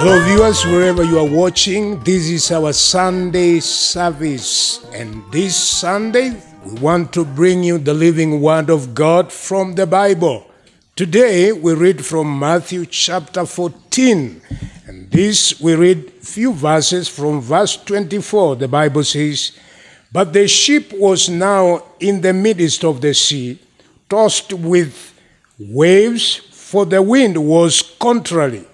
Hello viewers, wherever you are watching, this is our Sunday service, and this Sunday we want to bring you the living Word of God from the Bible. Today we read from Matthew chapter 14, and this we read few verses from verse 24. The Bible says, "But the ship was now in the midst of the sea, tossed with waves, for the wind was contrary.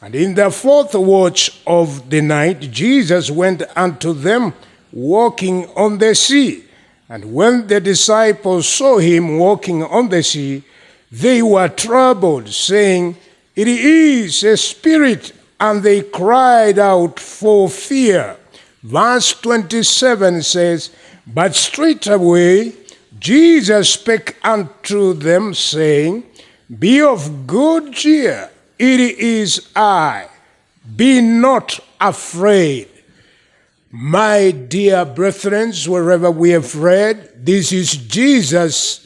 And in the fourth watch of the night, Jesus went unto them walking on the sea. And when the disciples saw him walking on the sea, they were troubled, saying, It is a spirit, and they cried out for fear." Verse 27 says, "But straightway Jesus spake unto them, saying, Be of good cheer, it is I, be not afraid." My dear brethren, wherever we have read, this is Jesus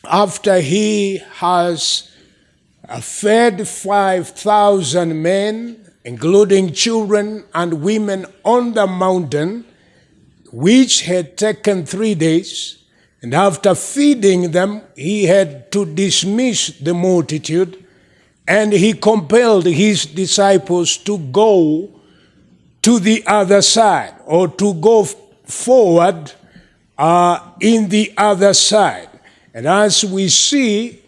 after he has fed 5,000 men, including children and women, on the mountain, which had taken 3 days. And after feeding them, he had to dismiss the multitude, and he compelled his disciples to go to the other side, or to go forward in the other side. And as we see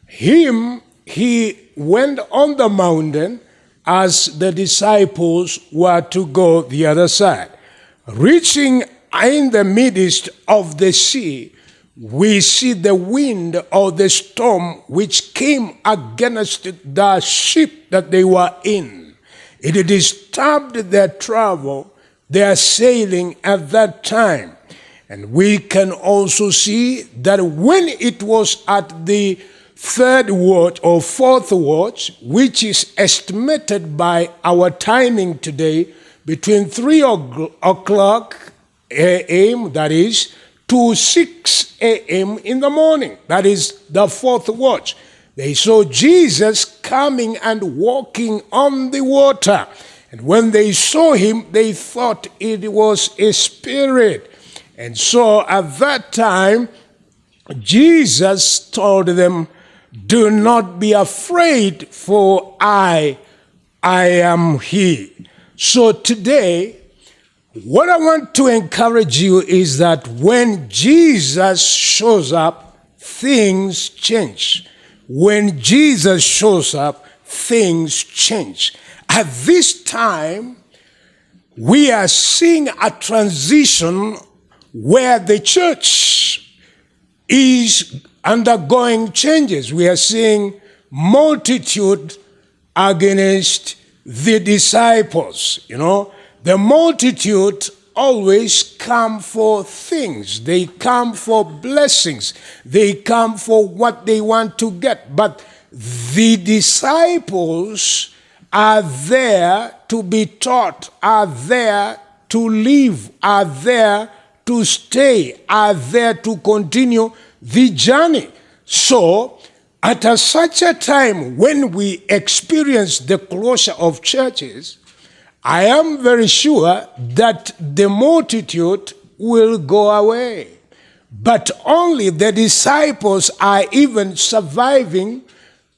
him, he went on the mountain as the disciples were to go the other side. Reaching in the midst of the sea, we see the wind or the storm which came against the ship that they were in. It disturbed their travel, their sailing at that time. And we can also see that when it was at the third watch or fourth watch, which is estimated by our timing today between 3 o'clock a.m., that is, to 6 a.m. in the morning. That is the fourth watch. They saw Jesus coming and walking on the water. And when they saw him, they thought it was a spirit. And so at that time, Jesus told them, "Do not be afraid, for I am he." So today, what I want to encourage you is that when Jesus shows up, things change. When Jesus shows up, things change. At this time, we are seeing a transition where the church is undergoing changes. We are seeing multitude against the disciples, The multitude always come for things. They come for blessings. They come for what they want to get. But the disciples are there to be taught, are there to live, are there to stay, are there to continue the journey. So, at such a time when we experience the closure of churches, I am very sure that the multitude will go away. But only the disciples are even surviving,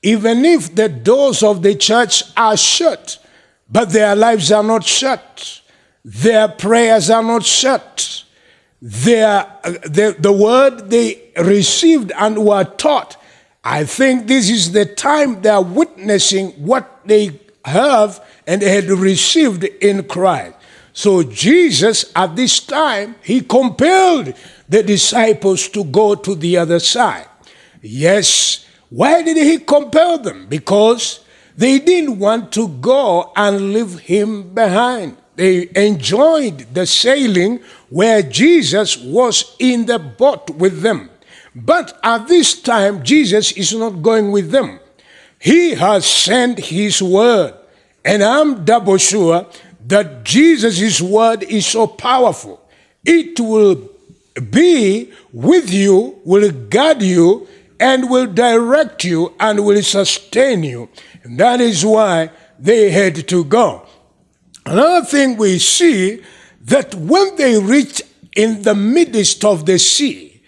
even if the doors of the church are shut. But their lives are not shut. Their prayers are not shut. The word they received and were taught, I think this is the time they are witnessing what they have and had received in Christ. So Jesus, at this time, he compelled the disciples to go to the other side. Yes, why did he compel them? Because they didn't want to go and leave him behind. They enjoyed the sailing where Jesus was in the boat with them. But at this time, Jesus is not going with them. He has sent his word. And I'm double sure that Jesus' word is so powerful. It will be with you, will guide you, and will direct you and will sustain you. And that is why they had to go. Another thing we see, that when they reached in the midst of the sea,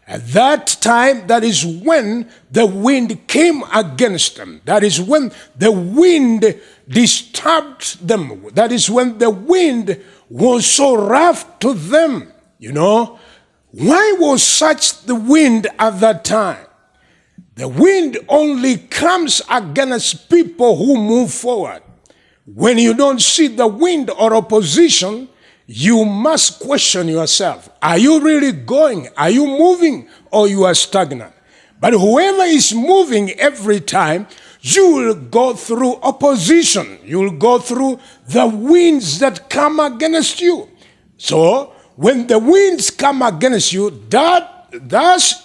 at that time, that is when the wind came against them. That is when the wind disturbed them. That is when the wind was so rough to them. You know, why was such the wind at that time? The wind only comes against people who move forward. When you don't see the wind or opposition, you must question yourself. Are you really going? Are you moving, or you are stagnant? But whoever is moving every time, you will go through opposition. You will go through the winds that come against you. So when the winds come against you, that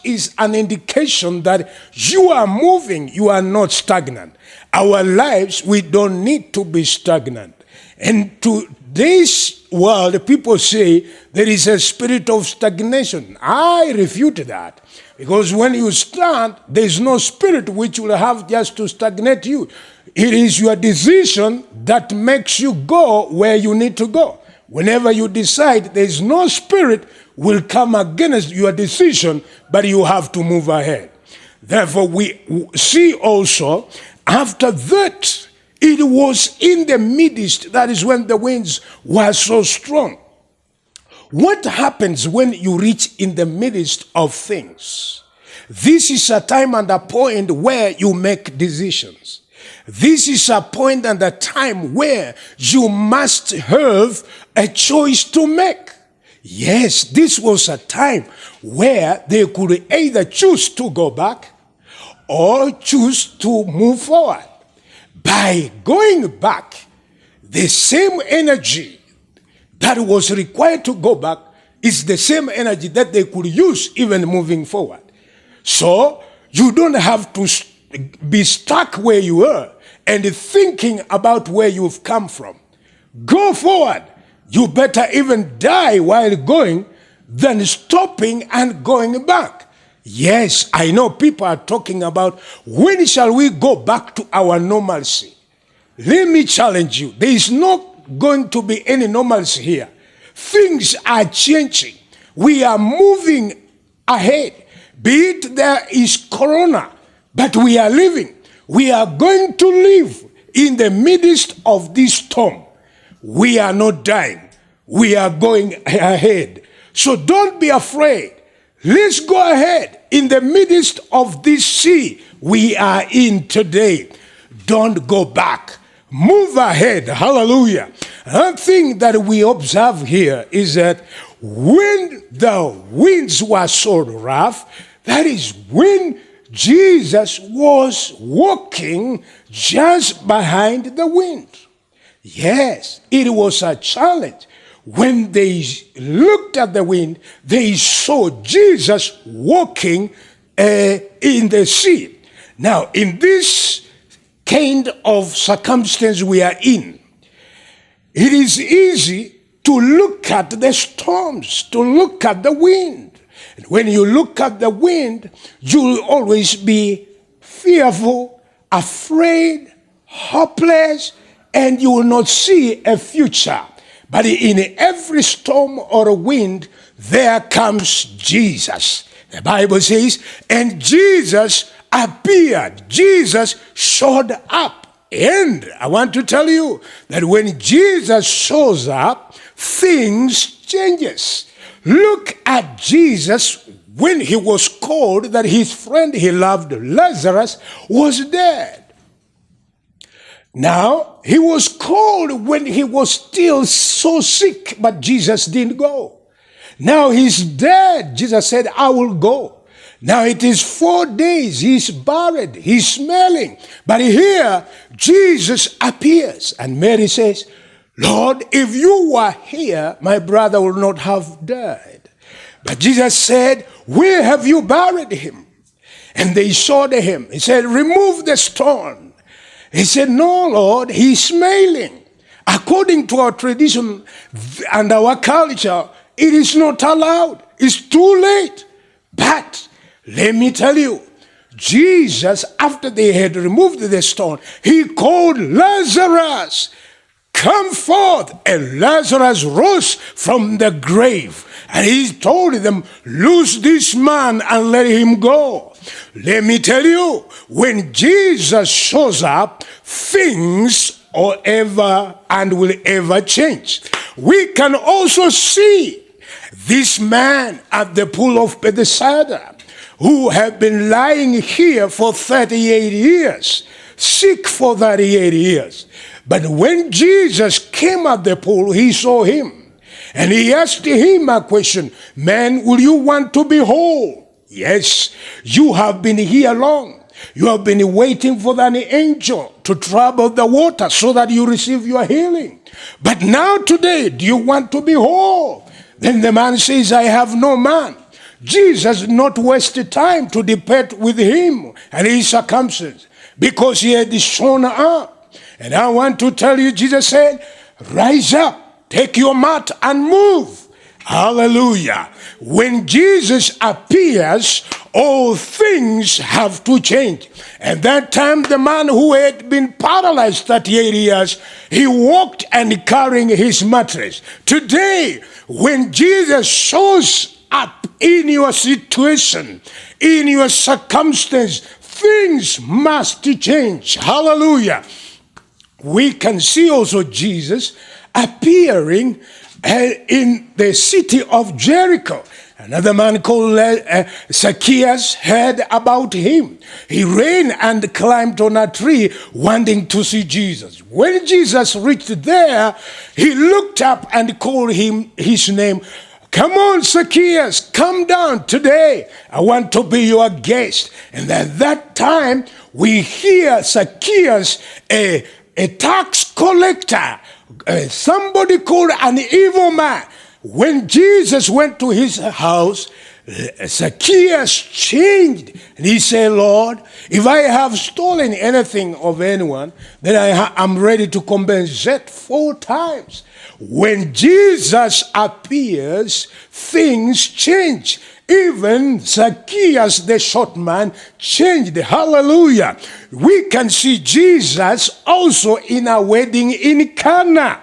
is an indication that you are moving, you are not stagnant. Our lives, we don't need to be stagnant. And to this world, people say there is a spirit of stagnation. I refute that. Because when you stand, there is no spirit which will have just to stagnate you. It is your decision that makes you go where you need to go. Whenever you decide, there is no spirit will come against your decision, but you have to move ahead. Therefore, we see also, after that, it was in the midst, that is when the winds were so strong. What happens when you reach in the midst of things? This is a time and a point where you make decisions. This is a point and a time where you must have a choice to make. Yes, this was a time where they could either choose to go back or choose to move forward. By going back, the same energy that was required to go back is the same energy that they could use even moving forward. So you don't have to be stuck where you are and thinking about where you've come from. Go forward. You better even die while going than stopping and going back. Yes, I know people are talking about when shall we go back to our normalcy. Let me challenge you. There is not going to be any normalcy here. Things are changing. We are moving ahead. Be it there is corona, but we are living. We are going to live in the midst of this storm. We are not dying. We are going ahead. So don't be afraid. Let's go ahead in the midst of this sea we are in today. Don't go back. Move ahead. Hallelujah. Another thing that we observe here is that when the winds were so rough, that is when Jesus was walking just behind the wind. Yes, it was a challenge. When they looked at the wind, they saw Jesus walking in the sea. Now, in this kind of circumstance we are in, it is easy to look at the storms, to look at the wind. And when you look at the wind, you'll always be fearful, afraid, hopeless, and you will not see a future. But in every storm or wind, there comes Jesus. The Bible says, and Jesus appeared. Jesus showed up. And I want to tell you that when Jesus shows up, things changes. Look at Jesus when he was called that his friend he loved, Lazarus, was dead. Now, he was called when he was still so sick, but Jesus didn't go. Now he's dead. Jesus said, I will go. Now it is 4 days. He's buried. He's smelling. But here, Jesus appears. And Mary says, Lord, if you were here, my brother would not have died. But Jesus said, where have you buried him? And they showed him. He said, remove the stone. He said, no, Lord, he's smiling. According to our tradition and our culture, it is not allowed. It's too late. But let me tell you, Jesus, after they had removed the stone, he called Lazarus, come forth. And Lazarus rose from the grave. And he told them, loose this man and let him go. Let me tell you, when Jesus shows up, things are ever and will ever change. We can also see this man at the pool of Bethesda, who had been lying here for 38 years, sick for 38 years. But when Jesus came at the pool, he saw him. And he asked him a question, man, will you want to be whole? Yes, you have been here long. You have been waiting for an angel to trouble the water so that you receive your healing. But now today, do you want to be whole? Then the man says, I have no man. Jesus did not waste time to debate with him and his circumstances because he had shown up. And I want to tell you, Jesus said, rise up, take your mat and move. Hallelujah. When Jesus appears, all things have to change. At that time, the man who had been paralyzed 38 years, he walked and carrying his mattress. Today, when Jesus shows up in your situation, in your circumstance, things must change. Hallelujah. We can see also Jesus appearing in the city of Jericho. Another man called Zacchaeus heard about him. He ran and climbed on a tree wanting to see Jesus. When Jesus reached there, he looked up and called him his name. Come on, Zacchaeus, come down today. I want to be your guest. And at that time, we hear Zacchaeus, a tax collector, somebody called an evil man. When Jesus went to his house, Zacchaeus changed. And he said, Lord, if I have stolen anything of anyone, then I'm ready to compensate 4 times. When Jesus appears, things change. Even Zacchaeus, the short man, changed. Hallelujah. We can see Jesus also in a wedding in Cana.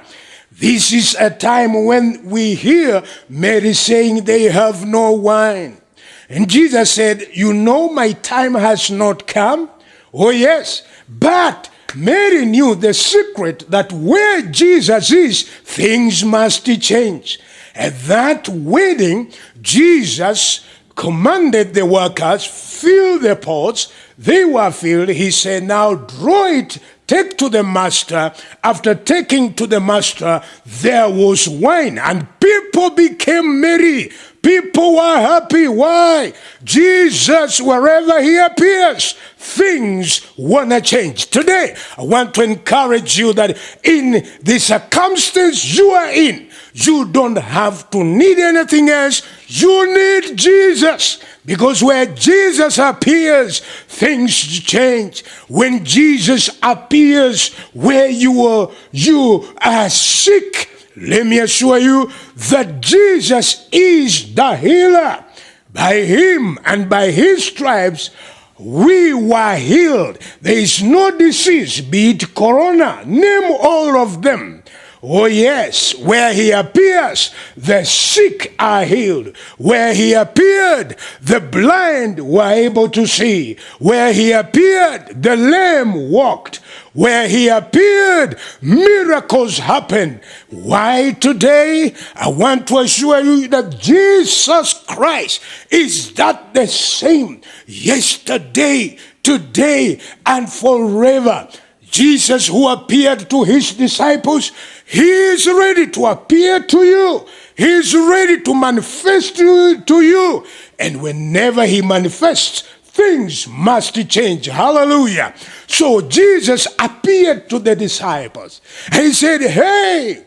This is a time when we hear Mary saying they have no wine. And Jesus said, you know my time has not come. Oh yes, but Mary knew the secret that where Jesus is, things must change. At that wedding, Jesus commanded the workers, fill the pots. They were filled. He said, now draw it, take to the master. After taking to the master, there was wine, and people became merry. People were happy. Why? Jesus, wherever he appears, things want to change. Today, I want to encourage you that in the circumstance you are in, you don't have to need anything else. You need Jesus. Because where Jesus appears, things change. When Jesus appears where you are sick, let me assure you that Jesus is the healer. By him and by his stripes, we were healed. There is no disease, be it corona, name all of them. Oh yes, where he appears, the sick are healed. Where he appeared, the blind were able to see. Where he appeared, the lame walked. Where he appeared, miracles happened. Why today? I want to assure you that Jesus Christ is that the same yesterday, today, and forever. Jesus, who appeared to his disciples, he is ready to appear to you. He is ready to manifest to you. And whenever he manifests, things must change. Hallelujah. So Jesus appeared to the disciples. And he said, hey,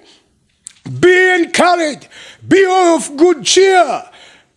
be encouraged. Be of good cheer.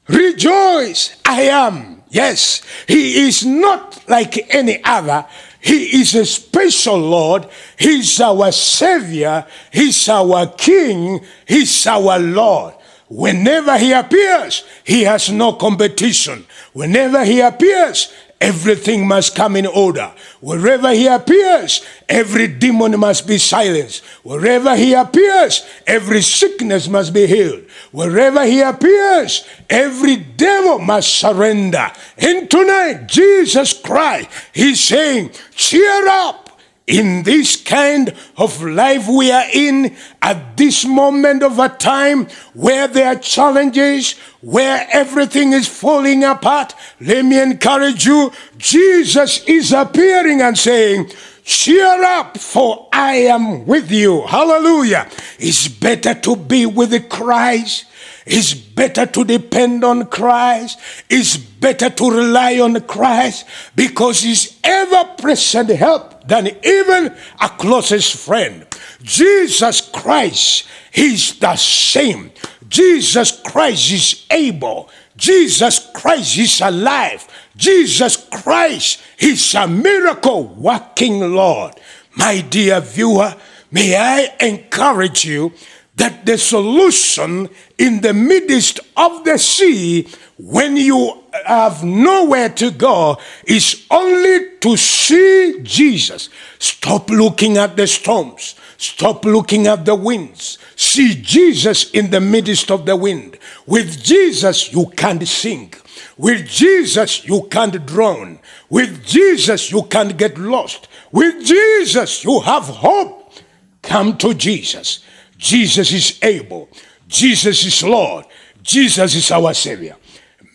Rejoice. I am. Yes, he is not like any other. He is a special Lord. He's our Savior. He's our King. He's our Lord. Whenever he appears, he has no competition. Whenever he appears, everything must come in order. Wherever he appears, every demon must be silenced. Wherever he appears, every sickness must be healed. Wherever he appears, every devil must surrender. And tonight, Jesus Christ, he's saying, cheer up. In this kind of life we are in, at this moment of a time where there are challenges, where everything is falling apart, let me encourage you, Jesus is appearing and saying, cheer up, for I am with you. Hallelujah. It's better to be with Christ. It's better to depend on Christ. It's better to rely on Christ because he's ever-present help than even a closest friend. Jesus Christ, he's the same. Jesus Christ is able. Jesus Christ is alive. Jesus Christ is a miracle-working Lord. My dear viewer, may I encourage you that the solution in the midst of the sea, when you have nowhere to go, is only to see Jesus. Stop looking at the storms. Stop looking at the winds. See Jesus in the midst of the wind. With Jesus, you can't sink. With Jesus, you can't drown. With Jesus, you can't get lost. With Jesus, you have hope. Come to Jesus. Jesus is able. Jesus is Lord. Jesus is our Savior.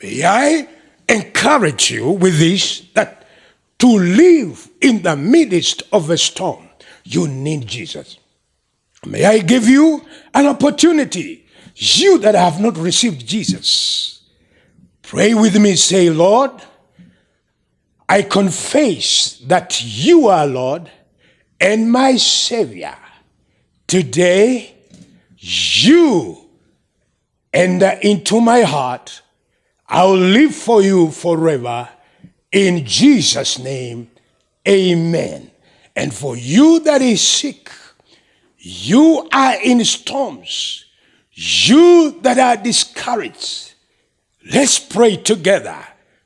May I encourage you with this, that to live in the midst of a storm, you need Jesus. May I give you an opportunity, you that have not received Jesus. Pray with me, say, Lord, I confess that you are Lord and my Savior. Today, you enter into my heart. I'll live for you forever. In Jesus' name, amen. And for you that is sick, you are in storms, you that are discouraged, let's pray together.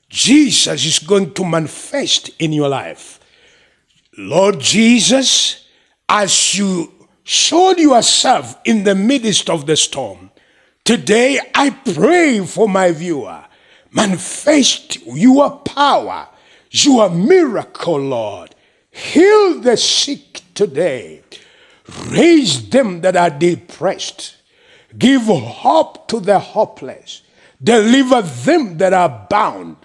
Jesus is going to manifest in your life. Lord Jesus, as you showed yourself in the midst of the storm, today I pray for my viewer. Manifest your power, your miracle, Lord. Heal the sick today. Raise them that are depressed. Give hope to the hopeless. Deliver them that are bound.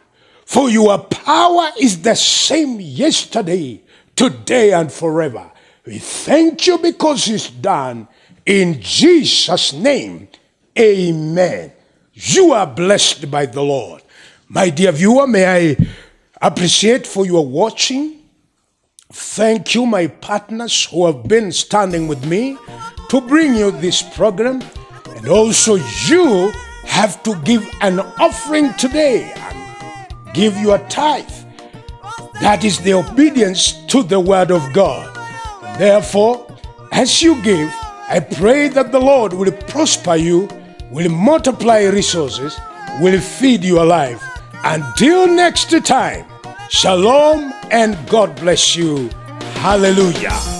For your power is the same yesterday, today, and forever. We thank you because it's done. In Jesus' name, amen. You are blessed by the Lord. My dear viewer, may I appreciate for your watching. Thank you, my partners who have been standing with me to bring you this program. And also you have to give an offering today and give your tithe. That is the obedience to the word of God. Therefore, as you give, I pray that the Lord will prosper you, will multiply resources, will feed your life. Until next time, shalom and God bless you. Hallelujah.